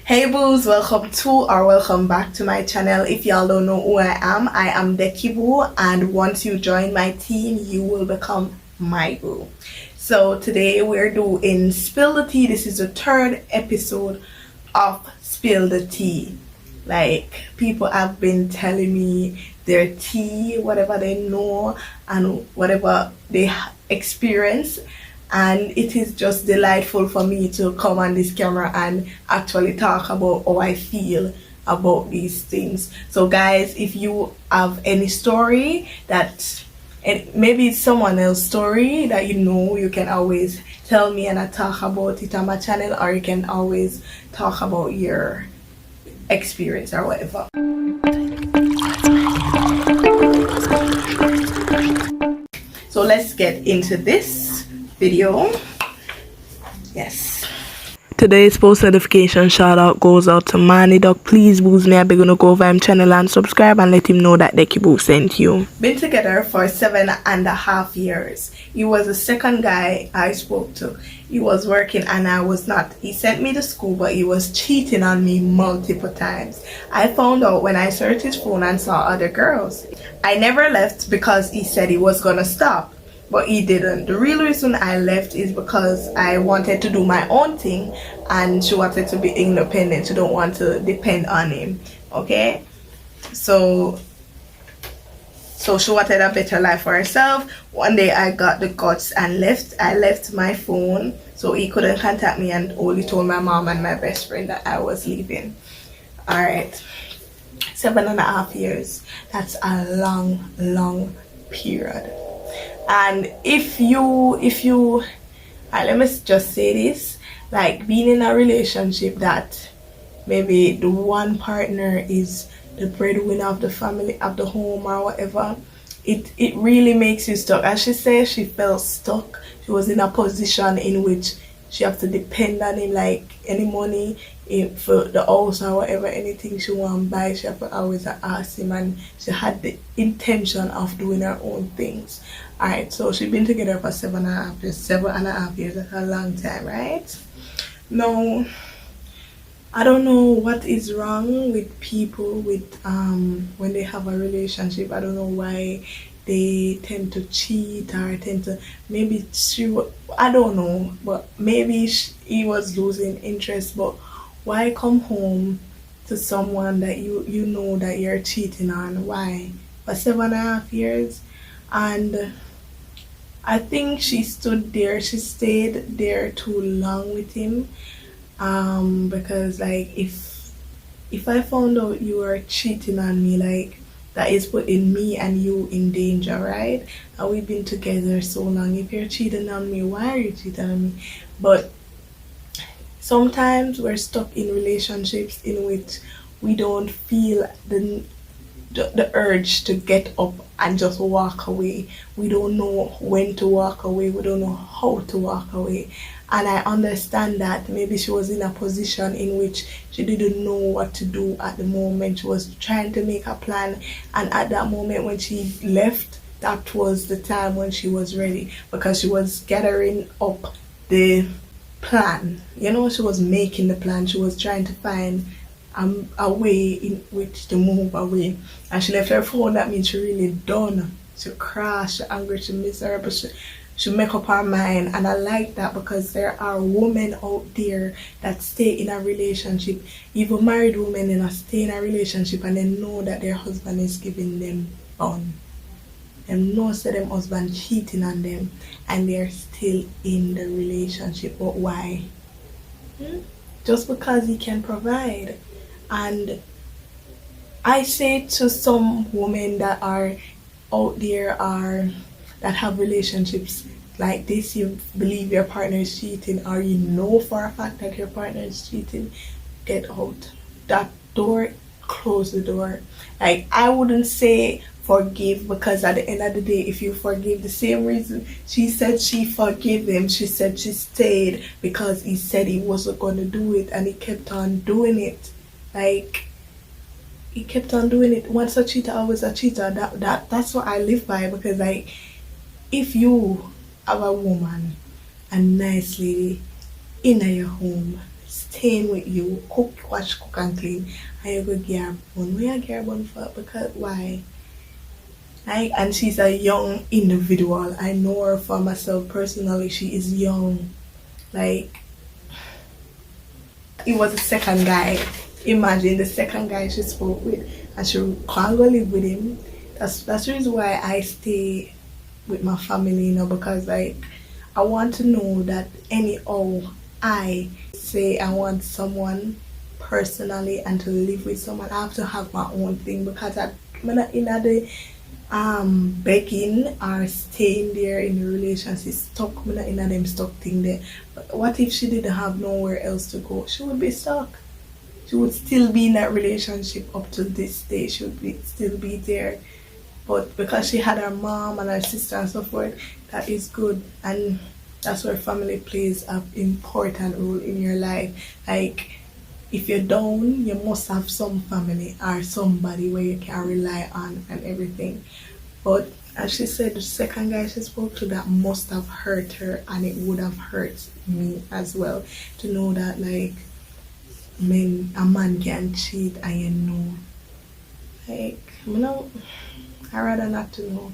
Hey boos, welcome back to my channel. If y'all don't know who I am Dekiboo, and once you join my team, you will become my boo. So today we're doing Spill the Tea. This is the third episode of Spill the Tea. Like, people have been telling me their tea, whatever they know and whatever they experience, and it is just delightful for me to come on this camera and actually talk about how I feel about these things. So guys, if you have any story that, and maybe it's someone else's story that you can always tell me and I talk about it on my channel, or you can always talk about your experience or whatever. So let's get into this video. Yes. Today's post notification shout out goes out to Manny. Dog, please boost me. I'm gonna go over him channel and subscribe and let him know that Dekiboo sent you. Been together for 7.5 years. He was the second guy I spoke to. He was working and I was not. He sent me to school, but he was cheating on me multiple times. I found out when I searched his phone and saw other girls. I never left because he said he was gonna stop, but he didn't. The real reason I left is because I wanted to do my own thing and she wanted to be independent. She don't want to depend on him. Okay, so she wanted a better life for herself. One day I got the guts and left. I left my phone so he couldn't contact me, and only told my mom and my best friend that I was leaving. All right, 7.5 years. That's a long period. And if you let me just say this, like, being in a relationship that maybe the one partner is the breadwinner of the family, of the home or whatever, it really makes you stuck. As she says, she felt stuck. She was in a position in which she have to depend on him, like any money for the house or whatever, anything she want to buy, she have to always ask him, and she had the intention of doing her own things. Alright, so she's been together for 7.5 years. 7.5 years, that's a long time, right? Now, I don't know what is wrong with people with when they have a relationship. I don't know why they tend to cheat or tend to, maybe I don't know, but maybe he was losing interest. But why come home to someone that you know that you're cheating on? Why? For 7.5 years? And I think she stayed there too long with him, because like, if I found out you were cheating on me, like, that is putting me and you in danger, right? And we've been together so long. If you're cheating on me, why are you cheating on me? But sometimes we're stuck in relationships in which we don't feel the urge to get up and just walk away. We don't know when to walk away. We don't know how to walk away. And I understand that maybe she was in a position in which she didn't know what to do at the moment. She was trying to make a plan, and at that moment when she left, that was the time when she was ready, because she was gathering up the plan. She was making the plan. She was trying to find a way in which to move away, and she left her phone. That means she really done. She crashed, she angry, she miserable, she make up her mind. And I like that, because there are women out there that stay in a relationship, even married women, stay in a relationship, and they know that their husband is giving them fun. Them know that them husband cheating on them, and they're still in the relationship. But why? Just because he can provide. And I say to some women that are out there, that have relationships like this, you believe your partner is cheating, or you know for a fact that your partner is cheating, get out. That door, close the door. Like, I wouldn't say forgive, because at the end of the day, if you forgive, the same reason she said she forgave him, she said she stayed because he said he wasn't going to do it, and he kept on doing it. Like, he kept on doing it. Once a cheater, always a cheater. That's what I live by. Because, like, if you have a woman, a nice lady in your home, staying with you, cook, wash, cook and clean, and you go get her bun. Where you get her bun for? Because why? Like, and she's a young individual. I know her for myself personally. She is young. Like, it was the second guy. Imagine the second guy she spoke with, and she can't go live with him. That's the reason why I stay with my family, you know, because like I want to know that anyhow I say I want someone personally and to live with someone, I have to have my own thing, because I'm not in the begging or staying there in the relationship stuck. I'm not in them stuck thing there. But what if she didn't have nowhere else to go? She would be stuck. She would still be in that relationship up to this day. She would still be there. But because she had her mom and her sister and so forth, that is good. And that's where family plays an important role in your life. Like, if you're down, you must have some family or somebody where you can rely on and everything. But as she said, the second guy she spoke to, that must have hurt her, and it would have hurt me as well, to know that like a man can cheat and you know. Like, you know, I rather not to know.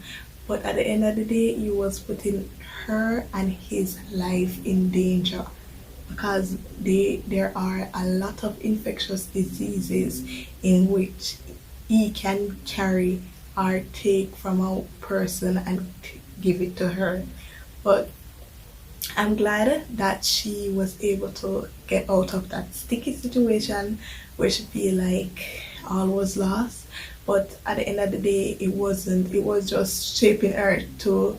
But at the end of the day, he was putting her and his life in danger, because there are a lot of infectious diseases in which he can carry or take from a person and give it to her. But I'm glad that she was able to get out of that sticky situation where she feel like all was lost. But at the end of the day, it wasn't. It was just shaping her to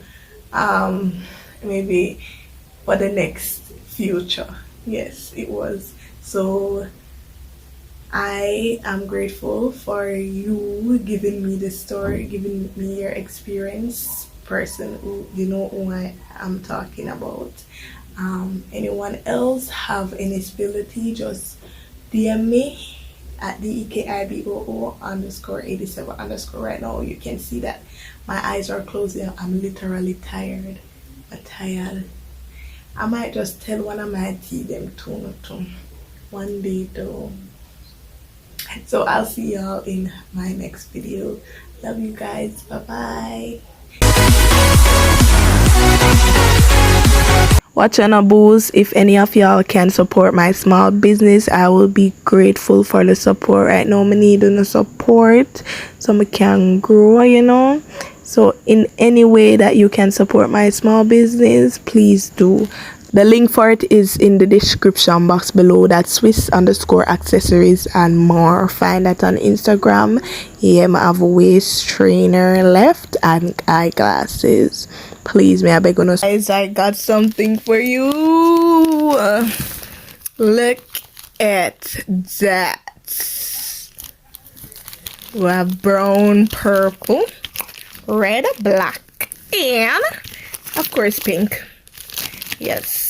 maybe for the next future. Yes, it was. So I am grateful for you giving me the story, giving me your experience, person who you know who I am talking about. Anyone else have any ability, just DM me at DEKIBOO underscore 87 underscore. Right now you can see that my eyes are closing. I'm literally tired. I'm tired. I might just tell one of my teeth them to one day though. So I'll see y'all in my next video. Love you guys. Bye bye. Watching a boost, if any of y'all can support my small business, I will be grateful for the support. Right now I need the support so I can grow, you know. So in any way that you can support my small business, please do. The link for it is in the description box below. That's Swiss underscore accessories and more. Find that on Instagram. Yeah, I have a waist trainer left and eyeglasses. Please, may I beg on us. Guys, I got something for you. Look at that. We have brown, purple, red, black, and of course pink. Yes.